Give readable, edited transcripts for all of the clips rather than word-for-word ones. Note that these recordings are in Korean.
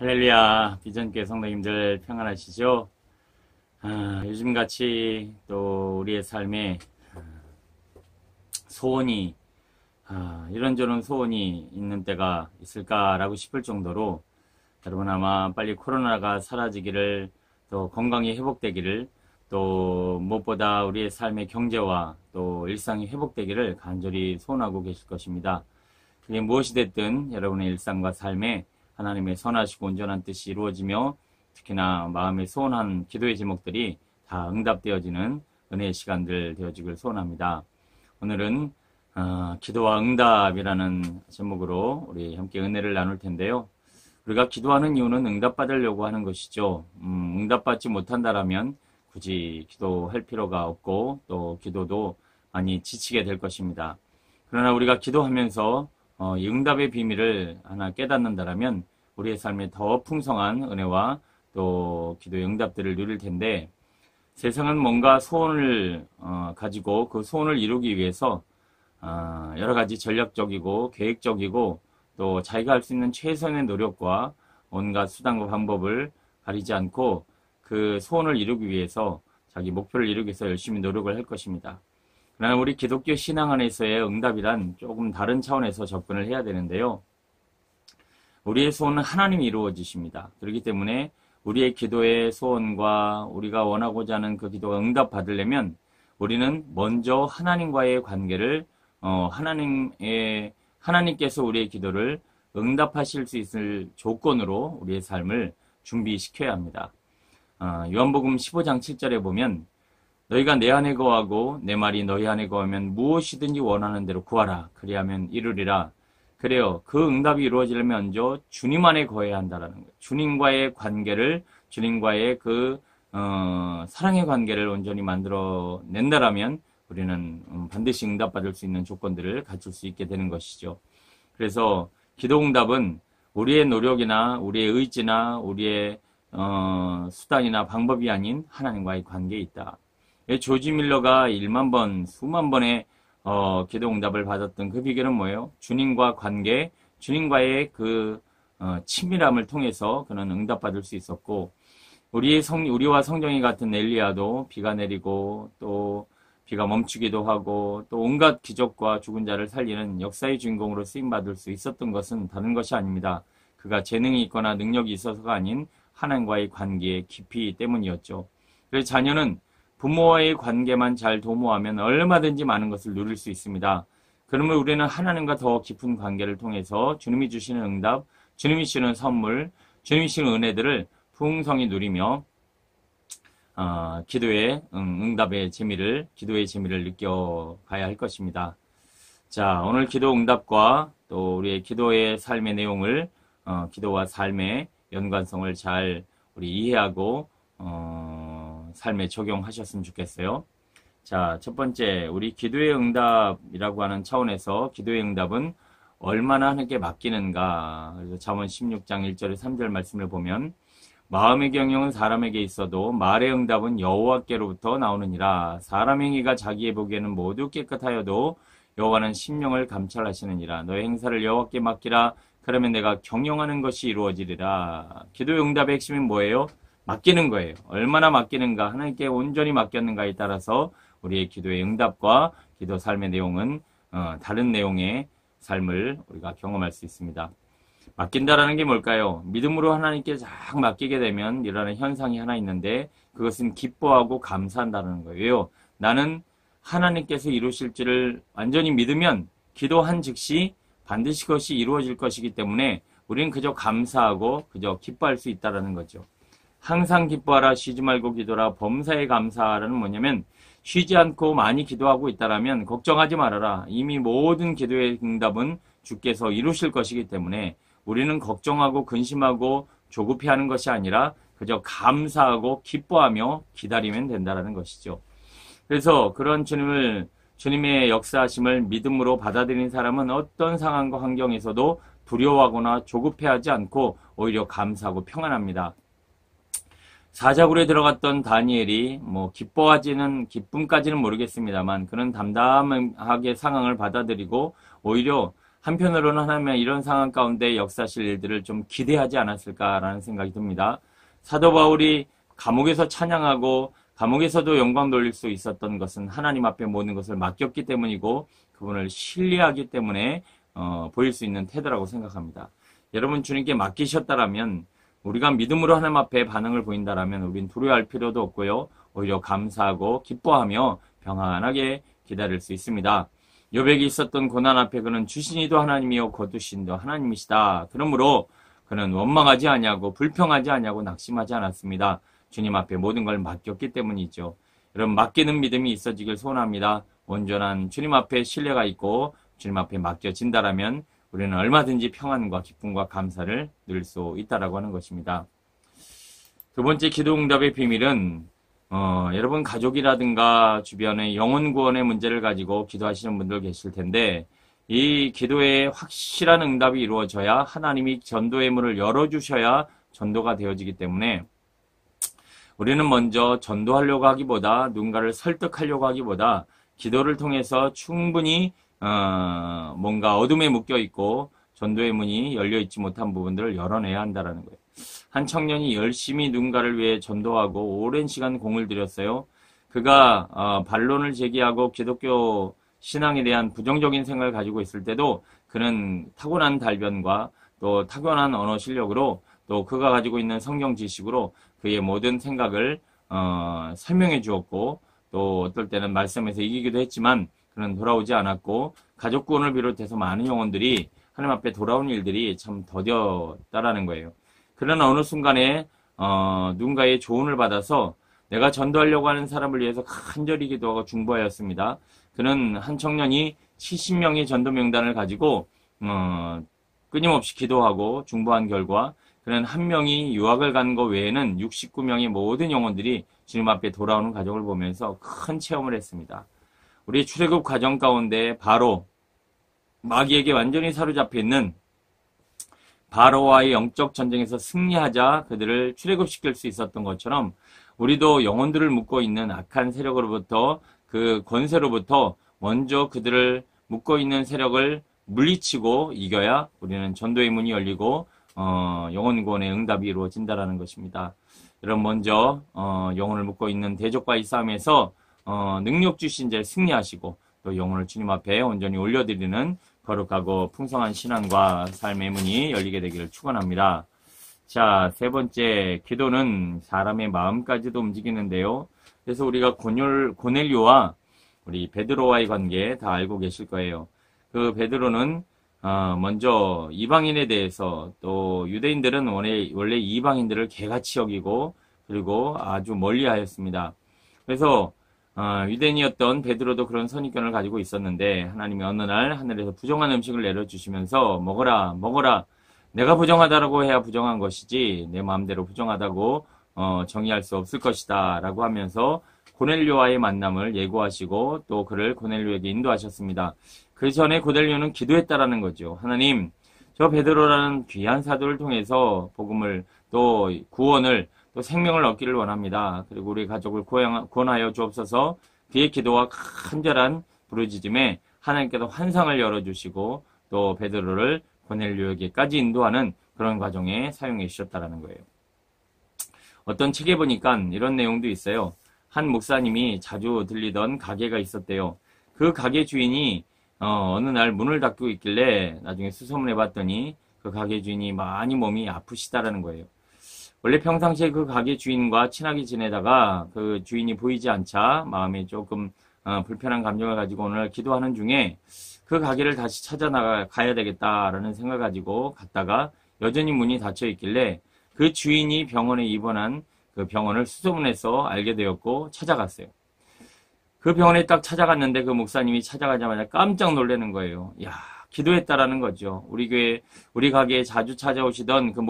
할렐루야, 비전교회 성도님들 평안하시죠? 요즘같이 또 우리의 삶에 소원이, 이런저런 소원이 있는 때가 있을까라고 싶을 정도로 여러분 아마 빨리 코로나가 사라지기를, 또 건강이 회복되기를, 또 무엇보다 우리의 삶의 경제와 또 일상이 회복되기를 간절히 소원하고 계실 것입니다. 그게 무엇이 됐든 여러분의 일상과 삶에 하나님의 선하시고 온전한 뜻이 이루어지며 특히나 마음에 소원한 기도의 제목들이 다 응답되어지는 은혜의 시간들 되어지길 소원합니다. 오늘은 기도와 응답이라는 제목으로 우리 함께 은혜를 나눌 텐데요. 우리가 기도하는 이유는 응답받으려고 하는 것이죠. 응답받지 못한다라면 굳이 기도할 필요가 없고 또 기도도 많이 지치게 될 것입니다. 그러나 우리가 기도하면서 이 응답의 비밀을 하나 깨닫는다라면 우리의 삶에 더 풍성한 은혜와 또 기도의 응답들을 누릴 텐데, 세상은 뭔가 소원을 가지고 그 소원을 이루기 위해서 여러 가지 전략적이고 계획적이고 또 자기가 할 수 있는 최선의 노력과 온갖 수단과 방법을 가리지 않고 그 소원을 이루기 위해서 자기 목표를 이루기 위해서 열심히 노력을 할 것입니다. 그러나 우리 기독교 신앙 안에서의 응답이란 조금 다른 차원에서 접근을 해야 되는데요. 우리의 소원은 하나님이 이루어지십니다. 그렇기 때문에 우리의 기도의 소원과 우리가 원하고자 하는 그 기도가 응답받으려면 우리는 먼저 하나님과의 관계를 하나님께서 우리의 기도를 응답하실 수 있을 조건으로 우리의 삶을 준비시켜야 합니다. 요한복음 15장 7절에 보면 너희가 내 안에 거하고 내 말이 너희 안에 거하면 무엇이든지 원하는 대로 구하라. 그리하면 이루리라. 그래요. 그 응답이 이루어지려면 먼저 주님 안에 거해야 한다라는 거예요. 주님과의 관계를, 주님과의 그 사랑의 관계를 온전히 만들어낸다라면 우리는 반드시 응답받을 수 있는 조건들을 갖출 수 있게 되는 것이죠. 그래서 기도 응답은 우리의 노력이나 우리의 의지나 우리의 수단이나 방법이 아닌 하나님과의 관계에 있다. 조지 밀러가 1만 번, 수만 번의 기도 응답을 받았던 그 비결은 뭐예요? 주님과 관계, 주님과의 그 친밀함을 통해서 그는 응답받을 수 있었고, 우리와 성경이 같은 엘리야도 비가 내리고 또 비가 멈추기도 하고 또 온갖 기적과 죽은 자를 살리는 역사의 주인공으로 쓰임받을 수 있었던 것은 다른 것이 아닙니다. 그가 재능이 있거나 능력이 있어서가 아닌 하나님과의 관계의 깊이 때문이었죠. 그래서 자녀는 부모와의 관계만 잘 도모하면 얼마든지 많은 것을 누릴 수 있습니다. 그러면 우리는 하나님과 더 깊은 관계를 통해서 주님이 주시는 응답, 주님이 주시는 선물, 주님이 주시는 은혜들을 풍성히 누리며 기도의 응답의 재미를, 기도의 재미를 느껴가야 할 것입니다. 자, 오늘 기도 응답과 또 우리의 기도의 삶의 내용을 기도와 삶의 연관성을 잘 우리 이해하고 삶에 적용하셨으면 좋겠어요. 자, 첫 번째, 우리 기도의 응답이라고 하는 차원에서 기도의 응답은 얼마나 하나님께 맡기는가. 그래서 잠언 16장 1절에 3절 말씀을 보면 마음의 경영은 사람에게 있어도 말의 응답은 여호와께로부터 나오느니라. 사람 행위가 자기의 보기에는 모두 깨끗하여도 여호와는 심령을 감찰하시느니라. 너의 행사를 여호와께 맡기라. 그러면 내가 경영하는 것이 이루어지리라. 기도의 응답의 핵심이 뭐예요? 맡기는 거예요. 얼마나 맡기는가, 하나님께 온전히 맡겼는가에 따라서 우리의 기도의 응답과 기도 삶의 내용은 다른 내용의 삶을 우리가 경험할 수 있습니다. 맡긴다라는 게 뭘까요? 믿음으로 하나님께 쫙 맡기게 되면 일어나는 현상이 하나 있는데 그것은 기뻐하고 감사한다는 거예요. 나는 하나님께서 이루실지를 완전히 믿으면 기도한 즉시 반드시 그것이 이루어질 것이기 때문에 우리는 그저 감사하고 그저 기뻐할 수 있다는 거죠. 항상 기뻐하라, 쉬지 말고 기도하라, 범사에 감사하라는 뭐냐면 쉬지 않고 많이 기도하고 있다라면 걱정하지 말아라. 이미 모든 기도의 응답은 주께서 이루실 것이기 때문에 우리는 걱정하고 근심하고 조급해하는 것이 아니라 그저 감사하고 기뻐하며 기다리면 된다는 것이죠. 그래서 그런 주님의 역사하심을 믿음으로 받아들이는 사람은 어떤 상황과 환경에서도 두려워하거나 조급해하지 않고 오히려 감사하고 평안합니다. 사자굴에 들어갔던 다니엘이 기쁨까지는 모르겠습니다만 그는 담담하게 상황을 받아들이고 오히려 한편으로는 하나님의 이런 상황 가운데 역사하실 일들을 좀 기대하지 않았을까라는 생각이 듭니다. 사도 바울이 감옥에서 찬양하고 감옥에서도 영광 돌릴 수 있었던 것은 하나님 앞에 모든 것을 맡겼기 때문이고 그분을 신뢰하기 때문에 보일 수 있는 태도라고 생각합니다. 여러분 주님께 맡기셨다라면 우리가 믿음으로 하나님 앞에 반응을 보인다라면 우린 두려워할 필요도 없고요. 오히려 감사하고 기뻐하며 평안하게 기다릴 수 있습니다. 욥에게 있었던 고난 앞에 그는 주신이도 하나님이요 거두신도 하나님이시다. 그러므로 그는 원망하지 아니하고 불평하지 아니하고 낙심하지 않았습니다. 주님 앞에 모든 걸 맡겼기 때문이죠. 여러분 맡기는 믿음이 있어지길 소원합니다. 온전한 주님 앞에 신뢰가 있고 주님 앞에 맡겨진다라면 우리는 얼마든지 평안과 기쁨과 감사를 누릴 수 있다라고 하는 것입니다. 두 번째 기도 응답의 비밀은 여러분 가족이라든가 주변의 영혼 구원의 문제를 가지고 기도하시는 분들 계실 텐데 이 기도에 확실한 응답이 이루어져야 하나님이 전도의 문을 열어주셔야 전도가 되어지기 때문에 우리는 먼저 전도하려고 하기보다 누군가를 설득하려고 하기보다 기도를 통해서 충분히 뭔가 어둠에 묶여 있고 전도의 문이 열려 있지 못한 부분들을 열어내야 한다는 거예요. 한 청년이 열심히 누군가를 위해 전도하고 오랜 시간 공을 들였어요. 그가 반론을 제기하고 기독교 신앙에 대한 부정적인 생각을 가지고 있을 때도 그는 타고난 달변과 또 타고난 언어 실력으로 또 그가 가지고 있는 성경 지식으로 그의 모든 생각을 설명해 주었고 또 어떨 때는 말씀에서 이기기도 했지만 그는 돌아오지 않았고 가족 구원을 비롯해서 많은 영혼들이 하나님 앞에 돌아온 일들이 참 더뎠다라는 거예요. 그러나 어느 순간에 누군가의 조언을 받아서 내가 전도하려고 하는 사람을 위해서 간절히 기도하고 중보하였습니다. 그는 한 청년이 70명의 전도 명단을 가지고 끊임없이 기도하고 중보한 결과 그는 한 명이 유학을 간 것 외에는 69명의 모든 영혼들이 주님 앞에 돌아오는 과정을 보면서 큰 체험을 했습니다. 우리 출애굽 과정 가운데 바로 마귀에게 완전히 사로잡혀 있는 바로와의 영적 전쟁에서 승리하자 그들을 출애굽시킬 수 있었던 것처럼 우리도 영혼들을 묶고 있는 악한 세력으로부터 그 권세로부터 먼저 그들을 묶고 있는 세력을 물리치고 이겨야 우리는 전도의 문이 열리고 영혼 구원의 응답이 이루어진다라는 것입니다. 여러분 먼저 영혼을 묶고 있는 대적과의 싸움에서 능력 주신 자 승리하시고 또 영혼을 주님 앞에 온전히 올려드리는 거룩하고 풍성한 신앙과 삶의 문이 열리게 되기를 축원합니다. 자, 세 번째 기도는 사람의 마음까지도 움직이는데요. 그래서 우리가 고넬료와 우리 베드로와의 관계 다 알고 계실 거예요. 그 베드로는 먼저 이방인에 대해서 또 유대인들은 원래 이방인들을 개같이 여기고 그리고 아주 멀리하였습니다. 그래서 유대인이었던 베드로도 그런 선입견을 가지고 있었는데 하나님이 어느 날 하늘에서 부정한 음식을 내려주시면서 먹어라 먹어라 내가 부정하다라고 해야 부정한 것이지 내 마음대로 부정하다고 정의할 수 없을 것이다 라고 하면서 고넬료와의 만남을 예고하시고 또 그를 고넬료에게 인도하셨습니다. 그 전에 고넬료는 기도했다라는 거죠. 하나님 저 베드로라는 귀한 사도를 통해서 복음을 또 구원을 또 생명을 얻기를 원합니다. 그리고 우리 가족을 구원하여 주옵소서. 그의 기도와 간절한 부르짖음에 하나님께서 환상을 열어주시고 또 베드로를 고넬료에게까지 인도하는 그런 과정에 사용해 주셨다는 거예요. 어떤 책에 보니까 이런 내용도 있어요. 한 목사님이 자주 들리던 가게가 있었대요. 그 가게 주인이 어느 날 문을 닫고 있길래 나중에 수소문해 봤더니 그 가게 주인이 많이 몸이 아프시다라는 거예요. 원래 평상시에 그 가게 주인과 친하게 지내다가 그 주인이 보이지 않자 마음에 조금 불편한 감정을 가지고 오늘 기도하는 중에 그 가게를 다시 가야 되겠다라는 생각을 가지고 갔다가 여전히 문이 닫혀 있길래 그 주인이 병원에 입원한 그 병원을 수소문해서 알게 되었고 찾아갔어요. 그 병원에 딱 찾아갔는데 그 목사님이 찾아가자마자 깜짝 놀라는 거예요. 야, 기도했다라는 거죠. 우리 교회, 우리 가게에 자주 찾아오시던 그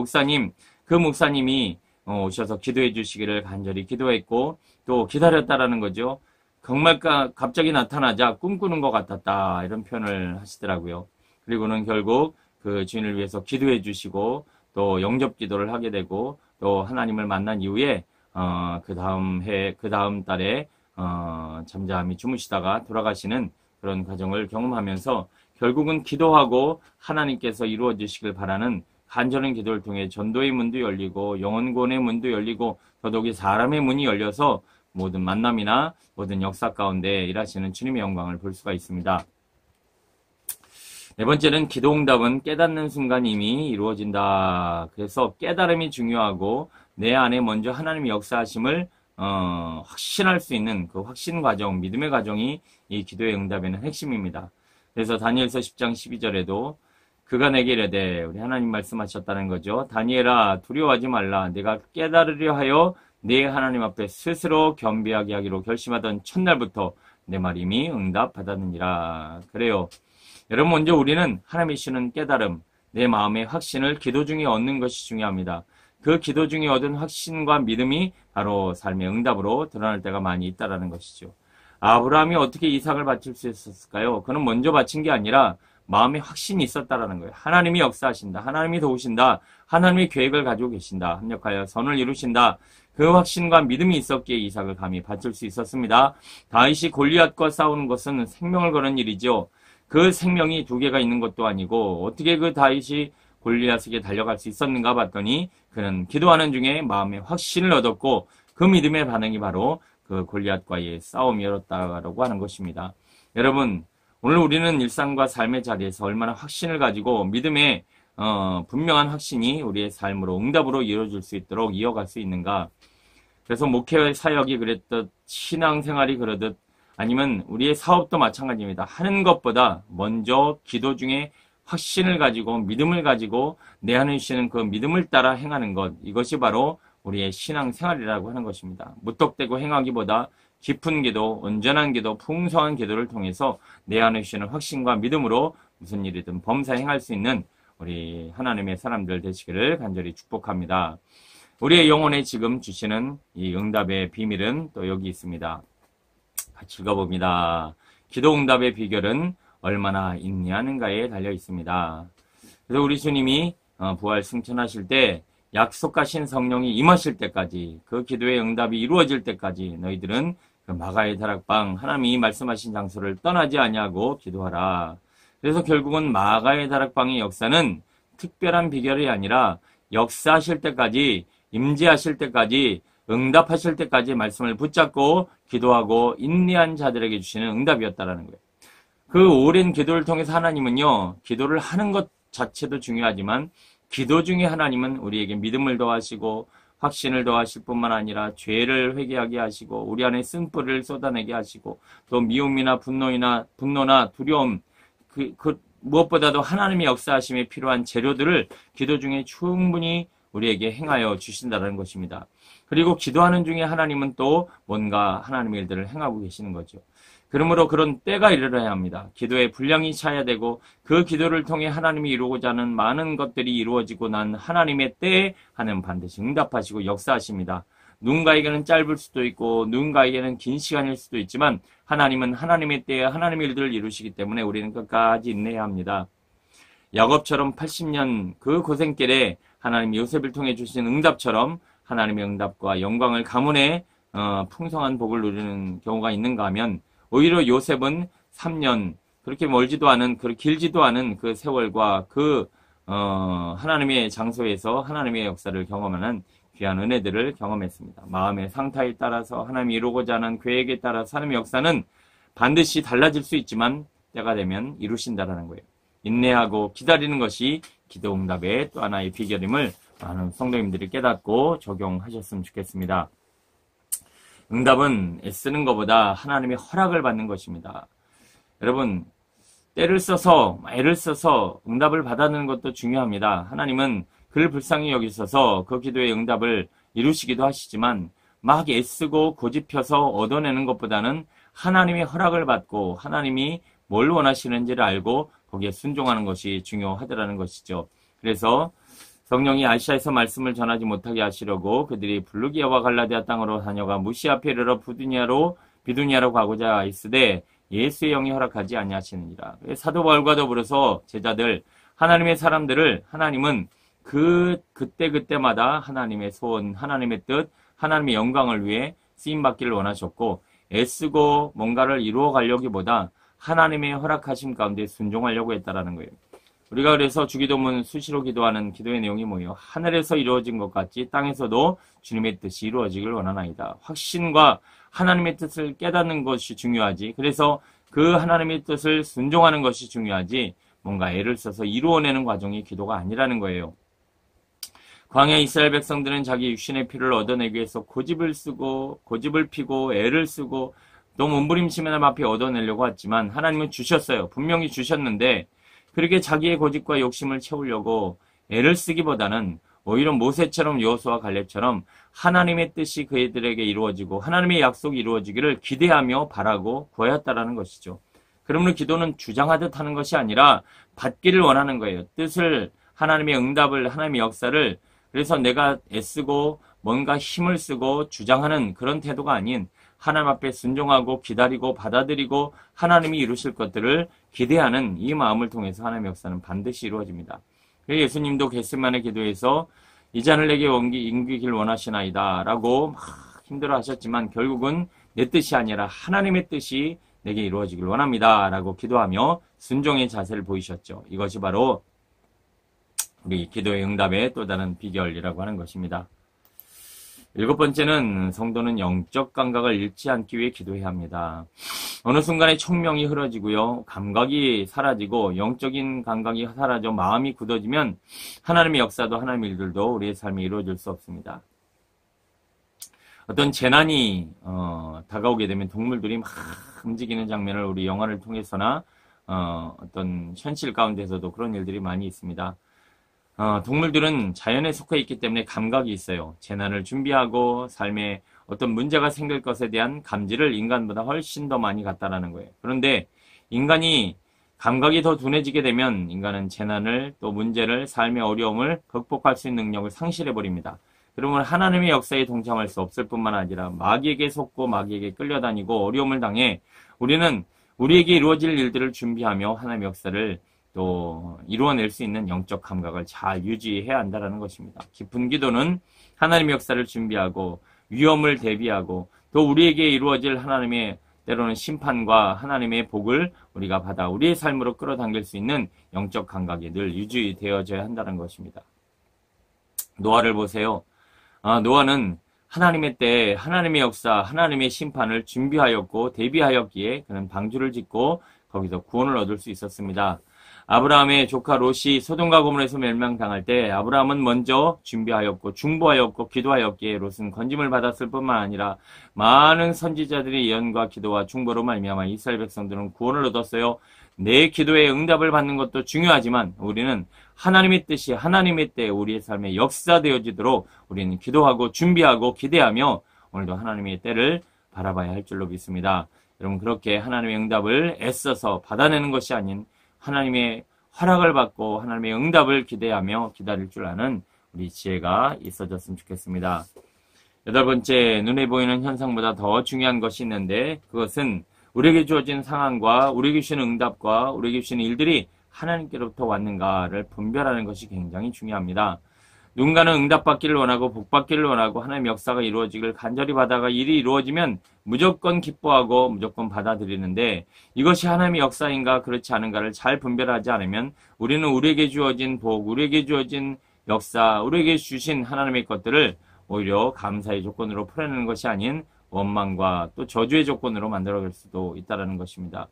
목사님이 오셔서 기도해 주시기를 간절히 기도했고 또 기다렸다라는 거죠. 정말 갑자기 나타나자 꿈꾸는 것 같았다 이런 표현을 하시더라고요. 그리고는 결국 그 주인을 위해서 기도해 주시고 또 영접 기도를 하게 되고 또 하나님을 만난 이후에 그 다음 달에 잠잠히 주무시다가 돌아가시는 그런 과정을 경험하면서 결국은 기도하고 하나님께서 이루어 주시길 바라는 간절한 기도를 통해 전도의 문도 열리고 영혼구원의 문도 열리고 더더욱이 사람의 문이 열려서 모든 만남이나 모든 역사 가운데 일하시는 주님의 영광을 볼 수가 있습니다. 네 번째는 기도응답은 깨닫는 순간 이미 이루어진다. 그래서 깨달음이 중요하고 내 안에 먼저 하나님의 역사하심을 확신할 수 있는 그 확신 과정, 믿음의 과정이 이 기도의 응답에는 핵심입니다. 그래서 다니엘서 10장 12절에도 그가 내게 이르되, 우리 하나님 말씀하셨다는 거죠. 다니엘아 두려워하지 말라. 내가 깨달으려 하여 네 하나님 앞에 스스로 겸비하게 하기로 결심하던 첫날부터 내 말 이미 응답받았느니라. 그래요. 여러분, 먼저 우리는 하나님이 주시는 깨달음, 내 마음의 확신을 기도 중에 얻는 것이 중요합니다. 그 기도 중에 얻은 확신과 믿음이 바로 삶의 응답으로 드러날 때가 많이 있다는 것이죠. 아브라함이 어떻게 이삭을 바칠 수 있었을까요? 그는 먼저 바친 게 아니라 마음의 확신이 있었다라는 거예요. 하나님이 역사하신다. 하나님이 도우신다. 하나님의 계획을 가지고 계신다. 합력하여 선을 이루신다. 그 확신과 믿음이 있었기에 이삭을 감히 바칠 수 있었습니다. 다윗이 골리앗과 싸우는 것은 생명을 거는 일이죠. 그 생명이 두 개가 있는 것도 아니고 어떻게 그 다윗이 골리앗에게 달려갈 수 있었는가 봤더니 그는 기도하는 중에 마음의 확신을 얻었고 그 믿음의 반응이 바로 그 골리앗과의 싸움이었다고 하는 것입니다. 여러분, 오늘 우리는 일상과 삶의 자리에서 얼마나 확신을 가지고 믿음의 분명한 확신이 우리의 삶으로 응답으로 이루어질 수 있도록 이어갈 수 있는가. 그래서 목회 사역이 그랬듯 신앙생활이 그러듯 아니면 우리의 사업도 마찬가지입니다. 하는 것보다 먼저 기도 중에 확신을 가지고 믿음을 가지고 내 안에 주시는 그 믿음을 따라 행하는 것, 이것이 바로 우리의 신앙생활이라고 하는 것입니다. 무턱대고 행하기보다 깊은 기도, 온전한 기도, 풍성한 기도를 통해서 내 안에 주시는 확신과 믿음으로 무슨 일이든 범사 행할 수 있는 우리 하나님의 사람들 되시기를 간절히 축복합니다. 우리의 영혼에 지금 주시는 이 응답의 비밀은 또 여기 있습니다. 같이 읽어봅니다. 기도 응답의 비결은 얼마나 인내하는가에 달려 있습니다. 그래서 우리 주님이 부활 승천하실 때 약속하신 성령이 임하실 때까지 그 기도의 응답이 이루어질 때까지 너희들은 그 마가의 다락방 하나님이 말씀하신 장소를 떠나지 아니하고 기도하라. 그래서 결국은 마가의 다락방의 역사는 특별한 비결이 아니라 역사하실 때까지 임재하실 때까지 응답하실 때까지 말씀을 붙잡고 기도하고 인내한 자들에게 주시는 응답이었다라는 거예요. 그 오랜 기도를 통해서 하나님은요, 기도를 하는 것 자체도 중요하지만 기도 중에 하나님은 우리에게 믿음을 더하시고 확신을 더하실 뿐만 아니라 죄를 회개하게 하시고 우리 안에 쓴뿌리를 쏟아내게 하시고 또 미움이나 분노나 두려움 무엇보다도 하나님의 역사하심에 필요한 재료들을 기도 중에 충분히 우리에게 행하여 주신다는 것입니다. 그리고 기도하는 중에 하나님은 또 뭔가 하나님의 일들을 행하고 계시는 거죠. 그러므로 그런 때가 이르러야 합니다. 기도의 분량이 차야 되고 그 기도를 통해 하나님이 이루고자 하는 많은 것들이 이루어지고 난 하나님의 때에 하나님 반드시 응답하시고 역사하십니다. 누군가에게는 짧을 수도 있고 누군가에게는 긴 시간일 수도 있지만 하나님은 하나님의 때에 하나님의 일들을 이루시기 때문에 우리는 끝까지 인내해야 합니다. 야곱처럼 80년 그 고생길에 하나님이 요셉을 통해 주신 응답처럼 하나님의 응답과 영광을 가문에 풍성한 복을 누리는 경우가 있는가 하면 오히려 요셉은 3년 그렇게 멀지도 않은 그렇게 길지도 않은 그 세월과 그 하나님의 장소에서 하나님의 역사를 경험하는 귀한 은혜들을 경험했습니다. 마음의 상태에 따라서 하나님이 이루고자 하는 계획에 따라서 하나님의 역사는 반드시 달라질 수 있지만 때가 되면 이루신다라는 거예요. 인내하고 기다리는 것이 기도 응답의 또 하나의 비결임을 많은 성도님들이 깨닫고 적용하셨으면 좋겠습니다. 응답은 애쓰는 것보다 하나님의 허락을 받는 것입니다. 여러분, 애를 써서 응답을 받아내는 것도 중요합니다. 하나님은 그를 불쌍히 여기셔서 그 기도의 응답을 이루시기도 하시지만 막 애쓰고 고집혀서 얻어내는 것보다는 하나님의 허락을 받고 하나님이 뭘 원하시는지를 알고 거기에 순종하는 것이 중요하더라는 것이죠. 그래서 성령이 아시아에서 말씀을 전하지 못하게 하시려고 그들이 블루기아와 갈라디아 땅으로 다녀가 무시 앞에 이르러 비두니아로 가고자 있으되 예수의 영이 허락하지 아니하시느니라. 사도 바울과 더불어서 제자들, 하나님의 사람들을 하나님은 그때마다 하나님의 소원, 하나님의 뜻, 하나님의 영광을 위해 쓰임받기를 원하셨고 애쓰고 뭔가를 이루어 가려기보다 하나님의 허락하심 가운데 순종하려고 했다라는 거예요. 우리가 그래서 주기도문 수시로 기도하는 기도의 내용이 뭐예요? 하늘에서 이루어진 것 같이 땅에서도 주님의 뜻이 이루어지길 원하나이다. 확신과 하나님의 뜻을 깨닫는 것이 중요하지. 그래서 그 하나님의 뜻을 순종하는 것이 중요하지. 뭔가 애를 써서 이루어내는 과정이 기도가 아니라는 거예요. 광야 이스라엘 백성들은 자기 육신의 피를 얻어내기 위해서 고집을 피고 애를 쓰고 또 몸부림치면 앞에 얻어내려고 했지만 하나님은 주셨어요. 분명히 주셨는데 그렇게 자기의 고집과 욕심을 채우려고 애를 쓰기보다는 오히려 모세처럼 여호수아 갈렙처럼 하나님의 뜻이 그들에게 이루어지고 하나님의 약속이 이루어지기를 기대하며 바라고 구하였다라는 것이죠. 그러므로 기도는 주장하듯 하는 것이 아니라 받기를 원하는 거예요. 뜻을, 하나님의 응답을, 하나님의 역사를. 그래서 내가 애쓰고 뭔가 힘을 쓰고 주장하는 그런 태도가 아닌 하나님 앞에 순종하고 기다리고 받아들이고 하나님이 이루실 것들을 기대하는 이 마음을 통해서 하나님의 역사는 반드시 이루어집니다. 그래서 예수님도 겟세마네 기도에서 이 잔을 내게 옮기길 원하시나이다 라고 막 힘들어 하셨지만 결국은 내 뜻이 아니라 하나님의 뜻이 내게 이루어지길 원합니다 라고 기도하며 순종의 자세를 보이셨죠. 이것이 바로 우리 기도의 응답의 또 다른 비결이라고 하는 것입니다. 7번째는 성도는 영적 감각을 잃지 않기 위해 기도해야 합니다. 어느 순간에 총명이 흐려지고요. 감각이 사라지고 영적인 감각이 사라져 마음이 굳어지면 하나님의 역사도 하나님의 일들도 우리의 삶에 이루어질 수 없습니다. 어떤 재난이 다가오게 되면 동물들이 막 움직이는 장면을 우리 영화를 통해서나 어떤 현실 가운데서도 그런 일들이 많이 있습니다. 동물들은 자연에 속해 있기 때문에 감각이 있어요. 재난을 준비하고 삶에 어떤 문제가 생길 것에 대한 감지를 인간보다 훨씬 더 많이 갖다라는 거예요. 그런데 인간이 감각이 더 둔해지게 되면 인간은 재난을 또 문제를 삶의 어려움을 극복할 수 있는 능력을 상실해버립니다. 그러면 하나님의 역사에 동참할 수 없을 뿐만 아니라 마귀에게 속고 마귀에게 끌려다니고 어려움을 당해 우리는 우리에게 이루어질 일들을 준비하며 하나님의 역사를 또 이루어낼 수 있는 영적 감각을 잘 유지해야 한다는 것입니다. 깊은 기도는 하나님의 역사를 준비하고 위험을 대비하고 또 우리에게 이루어질 하나님의 때로는 심판과 하나님의 복을 우리가 받아 우리의 삶으로 끌어당길 수 있는 영적 감각이 늘 유지되어져야 한다는 것입니다. 노아를 보세요. 노아는 하나님의 때 하나님의 역사, 하나님의 심판을 준비하였고 대비하였기에 그는 방주를 짓고 거기서 구원을 얻을 수 있었습니다. 아브라함의 조카 롯이 소돔과 고모라에서 멸망당할 때 아브라함은 먼저 준비하였고 중보하였고 기도하였기에 롯은 건짐을 받았을 뿐만 아니라 많은 선지자들의 예언과 기도와 중보로 말미암아 이스라엘 백성들은 구원을 얻었어요. 내 기도에 응답을 받는 것도 중요하지만 우리는 하나님의 뜻이 하나님의 때 우리의 삶에 역사되어지도록 우리는 기도하고 준비하고 기대하며 오늘도 하나님의 때를 바라봐야 할 줄로 믿습니다. 여러분 그렇게 하나님의 응답을 애써서 받아내는 것이 아닌 하나님의 허락을 받고 하나님의 응답을 기대하며 기다릴 줄 아는 우리 지혜가 있어졌으면 좋겠습니다. 8번째, 눈에 보이는 현상보다 더 중요한 것이 있는데 그것은 우리에게 주어진 상황과 우리에게 주시는 응답과 우리에게 주시는 일들이 하나님께로부터 왔는가를 분별하는 것이 굉장히 중요합니다. 누군가는 응답받기를 원하고 복받기를 원하고 하나님의 역사가 이루어지기를 간절히 바다가 일이 이루어지면 무조건 기뻐하고 무조건 받아들이는데 이것이 하나님의 역사인가 그렇지 않은가를 잘 분별하지 않으면 우리는 우리에게 주어진 복, 우리에게 주어진 역사, 우리에게 주신 하나님의 것들을 오히려 감사의 조건으로 풀어내는 것이 아닌 원망과 또 저주의 조건으로 만들어갈 수도 있다는 것입니다.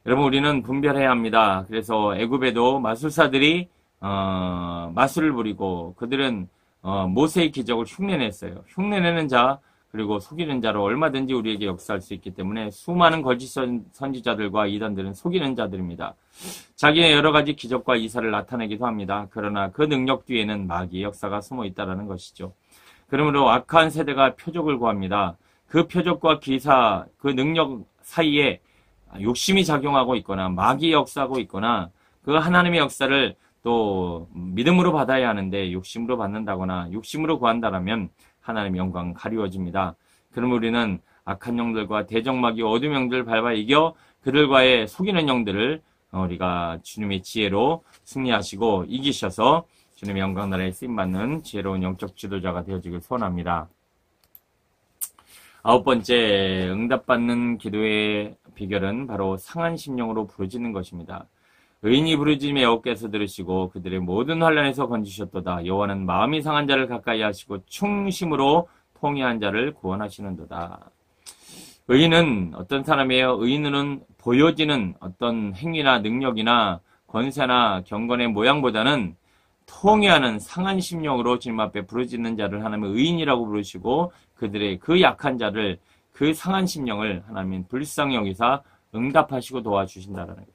여러분 우리는 분별해야 합니다. 그래서 애굽에도 마술사들이 마술을 부리고 그들은 모세의 기적을 흉내냈어요. 흉내내는 자 그리고 속이는 자로 얼마든지 우리에게 역사할 수 있기 때문에 수많은 거짓 선지자들과 이단들은 속이는 자들입니다. 자기의 여러 가지 기적과 이사를 나타내기도 합니다. 그러나 그 능력 뒤에는 마귀의 역사가 숨어 있다는 것이죠. 그러므로 악한 세대가 표적을 구합니다. 그 표적과 기사, 그 능력 사이에 욕심이 작용하고 있거나 마귀의 역사하고 있거나 그 하나님의 역사를 또 믿음으로 받아야 하는데 욕심으로 받는다거나 욕심으로 구한다라면 하나님의 영광은 가리워집니다. 그럼 우리는 악한 영들과 대적마귀 어둠 영들을 밟아 이겨 그들과의 속이는 영들을 우리가 주님의 지혜로 승리하시고 이기셔서 주님의 영광 나라에 쓰임받는 지혜로운 영적 지도자가 되어지길 소원합니다. 9번째, 응답받는 기도의 비결은 바로 상한 심령으로 부르짖는 것입니다. 의인이 부르짖음에 여호와께서 들으시고 그들의 모든 환난에서 건지셨도다. 여호와는 마음이 상한 자를 가까이 하시고 충심으로 통회한 자를 구원하시는도다. 의인은 어떤 사람이에요? 의인은 보여지는 어떤 행위나 능력이나 권세나 경건의 모양보다는 통회하는 상한 심령으로 주님 앞에 부르짖는 자를 하나님은 의인이라고 부르시고 그들의 그 약한 자를, 그 상한 심령을 하나님은 불쌍히 여기사 응답하시고 도와주신다라는 거예요.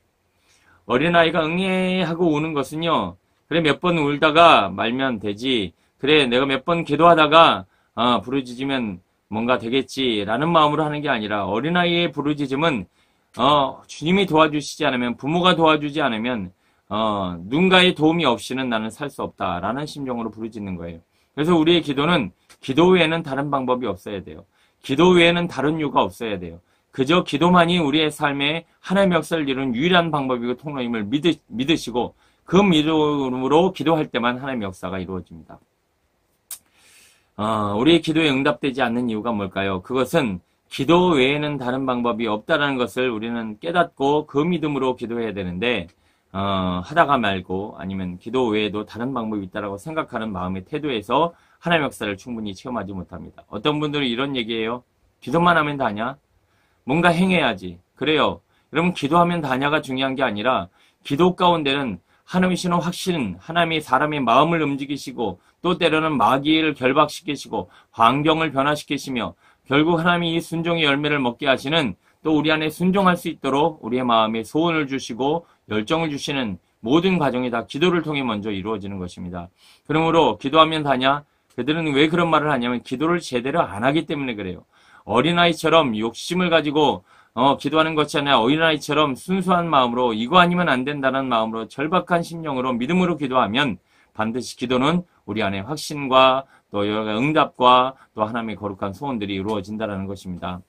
어린아이가 응애하고 우는 것은요, 그래 몇 번 울다가 말면 되지, 그래 내가 몇 번 기도하다가 부르짖으면 뭔가 되겠지라는 마음으로 하는 게 아니라, 어린아이의 부르짖음은 주님이 도와주시지 않으면, 부모가 도와주지 않으면 누군가의 도움이 없이는 나는 살 수 없다라는 심정으로 부르짖는 거예요. 그래서 우리의 기도는 기도 외에는 다른 방법이 없어야 돼요. 기도 외에는 다른 이유가 없어야 돼요. 그저 기도만이 우리의 삶에 하나님의 역사를 이루는 유일한 방법이고 통로임을 믿으시고 그 믿음으로 기도할 때만 하나님의 역사가 이루어집니다. 우리의 기도에 응답되지 않는 이유가 뭘까요? 그것은 기도 외에는 다른 방법이 없다는 것을 우리는 깨닫고 그 믿음으로 기도해야 되는데 하다가 말고 아니면 기도 외에도 다른 방법이 있다고 생각하는 마음의 태도에서 하나님의 역사를 충분히 체험하지 못합니다. 어떤 분들은 이런 얘기예요. 기도만 하면 다냐? 뭔가 행해야지. 그래요. 여러분 기도하면 다냐가 중요한 게 아니라 기도 가운데는 하나님이 주시는 확신, 하나님이 사람의 마음을 움직이시고 또 때로는 마귀를 결박시키시고 환경을 변화시키시며 결국 하나님이 이 순종의 열매를 먹게 하시는 또 우리 안에 순종할 수 있도록 우리의 마음에 소원을 주시고 열정을 주시는 모든 과정이 다 기도를 통해 먼저 이루어지는 것입니다. 그러므로 기도하면 다냐? 그들은 왜 그런 말을 하냐면 기도를 제대로 안 하기 때문에 그래요. 어린아이처럼 욕심을 가지고 기도하는 것이 아니라 어린아이처럼 순수한 마음으로 이거 아니면 안 된다는 마음으로 절박한 심령으로 믿음으로 기도하면 반드시 기도는 우리 안에 확신과 또 여러 가지 응답과 또 하나님의 거룩한 소원들이 이루어진다는 것입니다.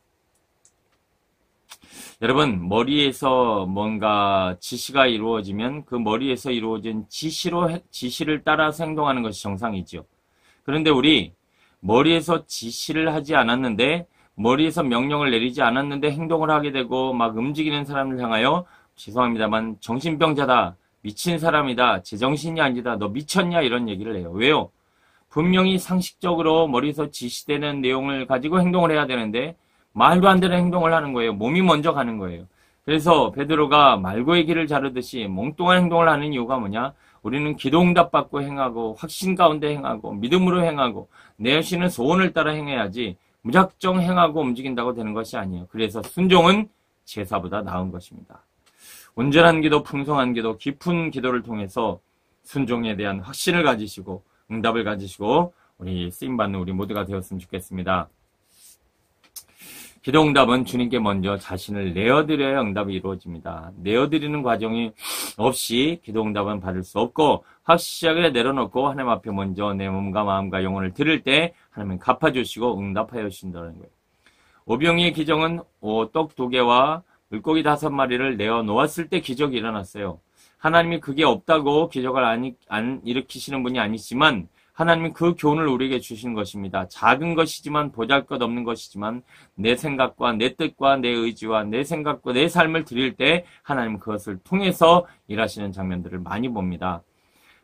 여러분 머리에서 뭔가 지시가 이루어지면 그 머리에서 이루어진 지시를 따라서 행동하는 것이 정상이죠. 그런데 우리 머리에서 지시를 하지 않았는데 머리에서 명령을 내리지 않았는데 행동을 하게 되고 막 움직이는 사람을 향하여 죄송합니다만 정신병자다, 미친 사람이다, 제정신이 아니다, 너 미쳤냐 이런 얘기를 해요. 왜요? 분명히 상식적으로 머리에서 지시되는 내용을 가지고 행동을 해야 되는데 말도 안 되는 행동을 하는 거예요. 몸이 먼저 가는 거예요. 그래서 베드로가 말고의 길을 자르듯이 몽뚱한 행동을 하는 이유가 뭐냐? 우리는 기도 응답 받고 행하고 확신 가운데 행하고 믿음으로 행하고 내 여신은 소원을 따라 행해야지 무작정 행하고 움직인다고 되는 것이 아니에요. 그래서 순종은 제사보다 나은 것입니다. 온전한 기도, 풍성한 기도, 깊은 기도를 통해서 순종에 대한 확신을 가지시고 응답을 가지시고 우리 쓰임받는 우리 모두가 되었으면 좋겠습니다. 기도 응답은 주님께 먼저 자신을 내어드려야 응답이 이루어집니다. 내어드리는 과정이 없이 기도 응답은 받을 수 없고 확실하게 내려놓고 하나님 앞에 먼저 내 몸과 마음과 영혼을 드릴 때 하나님은 갚아주시고 응답하여 주신다는 거예요. 오병이의 기적은 떡 2개와 물고기 5마리를 내어 놓았을 때 기적이 일어났어요. 하나님이 그게 없다고 기적을 안 일으키시는 분이 아니지만 하나님은 그 교훈을 우리에게 주신 것입니다. 작은 것이지만 보잘것없는 것이지만 내 생각과 내 뜻과 내 의지와 내 생각과 내 삶을 드릴 때 하나님은 그것을 통해서 일하시는 장면들을 많이 봅니다.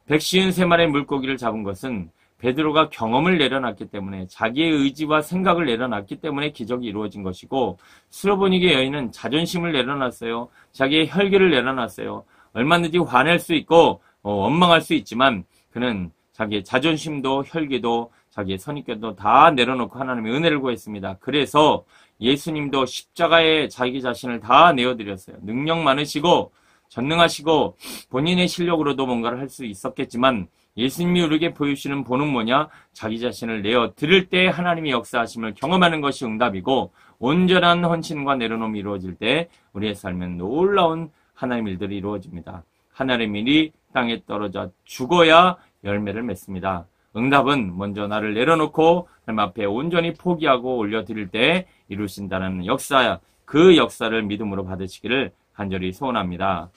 153마리의 물고기를 잡은 것은 베드로가 경험을 내려놨기 때문에 자기의 의지와 생각을 내려놨기 때문에 기적이 이루어진 것이고 수로보니게 여인은 자존심을 내려놨어요. 자기의 혈기를 내려놨어요. 얼마든지 화낼 수 있고 원망할 수 있지만 그는 자기의 자존심도 혈기도 자기의 선입견도 다 내려놓고 하나님의 은혜를 구했습니다. 그래서 예수님도 십자가에 자기 자신을 다 내어드렸어요. 능력 많으시고 전능하시고 본인의 실력으로도 뭔가를 할 수 있었겠지만 예수님이 우리에게 보여주시는 본은 뭐냐? 자기 자신을 내어드릴 때 하나님의 역사하심을 경험하는 것이 응답이고 온전한 헌신과 내려놓음이 이루어질 때 우리의 삶은 놀라운 하나님의 일들이 이루어집니다. 하나님의 일이 땅에 떨어져 죽어야 열매를 맺습니다. 응답은 먼저 나를 내려놓고 하나님 앞에 온전히 포기하고 올려드릴 때 이루신다는 역사, 그 역사를 믿음으로 받으시기를 간절히 소원합니다.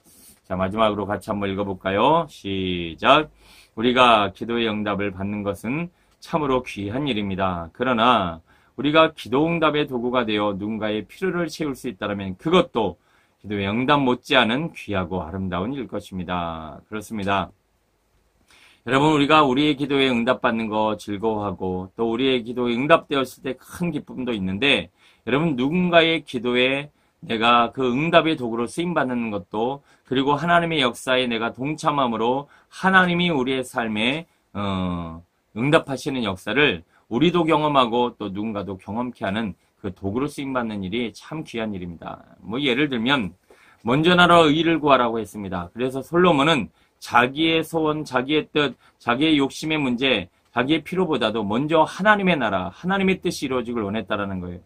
자, 마지막으로 같이 한번 읽어볼까요? 시작. 우리가 기도의 응답을 받는 것은 참으로 귀한 일입니다. 그러나 우리가 기도응답의 도구가 되어 누군가의 필요를 채울 수 있다면 그것도 기도의 응답 못지않은 귀하고 아름다운 일 것입니다. 그렇습니다. 여러분, 우리가 우리의 기도에 응답받는 거 즐거워하고 또 우리의 기도에 응답되었을 때 큰 기쁨도 있는데, 여러분, 누군가의 기도에 내가 그 응답의 도구로 쓰임받는 것도, 그리고 하나님의 역사에 내가 동참함으로 하나님이 우리의 삶에 응답하시는 역사를 우리도 경험하고 또 누군가도 경험케 하는 그 도구로 쓰임받는 일이 참 귀한 일입니다. 뭐 예를 들면 먼저 나라 의를 구하라고 했습니다. 그래서 솔로몬은 자기의 소원, 자기의 뜻, 자기의 욕심의 문제, 자기의 필요보다도 먼저 하나님의 나라, 하나님의 뜻이 이루어지길 원했다라는 거예요.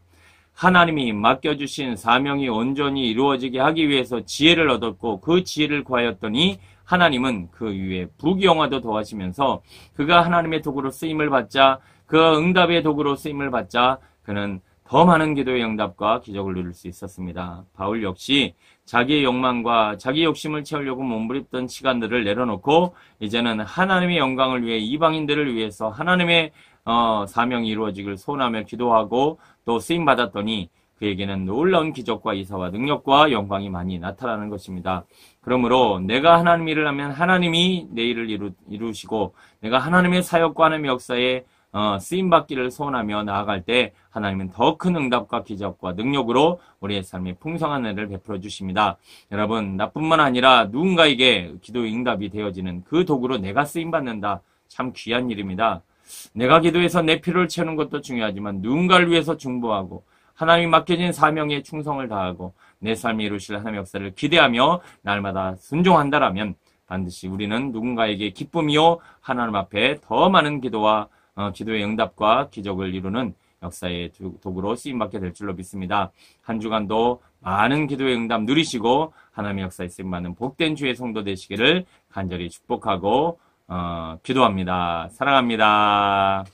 하나님이 맡겨주신 사명이 온전히 이루어지게 하기 위해서 지혜를 얻었고 그 지혜를 구하였더니 하나님은 그 위에 부귀영화도 더하시면서 그가 하나님의 도구로 쓰임을 받자, 그 응답의 도구로 쓰임을 받자 그는 더 많은 기도의 응답과 기적을 누릴 수 있었습니다. 바울 역시 자기의 욕망과 자기 욕심을 채우려고 몸부림던 시간들을 내려놓고 이제는 하나님의 영광을 위해 이방인들을 위해서 하나님의 사명이 이루어지길 소원하며 기도하고 또 쓰임받았더니 그에게는 놀라운 기적과 이사와 능력과 영광이 많이 나타나는 것입니다. 그러므로 내가 하나님 일을 하면 하나님이 내 일을 이루시고 내가 하나님의 사역과 하나님의 역사에 쓰임받기를 소원하며 나아갈 때 하나님은 더 큰 응답과 기적과 능력으로 우리의 삶에 풍성한 은혜를 베풀어 주십니다. 여러분, 나뿐만 아니라 누군가에게 기도의 응답이 되어지는 그 도구로 내가 쓰임받는다. 참 귀한 일입니다. 내가 기도해서 내 필요를 채우는 것도 중요하지만 누군가를 위해서 중보하고 하나님이 맡겨진 사명에 충성을 다하고 내 삶이 이루실 하나님의 역사를 기대하며 날마다 순종한다라면 반드시 우리는 누군가에게 기쁨이요 하나님 앞에 더 많은 기도와 기도의 응답과 기적을 이루는 역사의 도구로 쓰임받게 될 줄로 믿습니다. 한 주간도 많은 기도의 응답 누리시고 하나님의 역사에 쓰임받는 복된 주의 성도 되시기를 간절히 축복하고 기도합니다. 사랑합니다.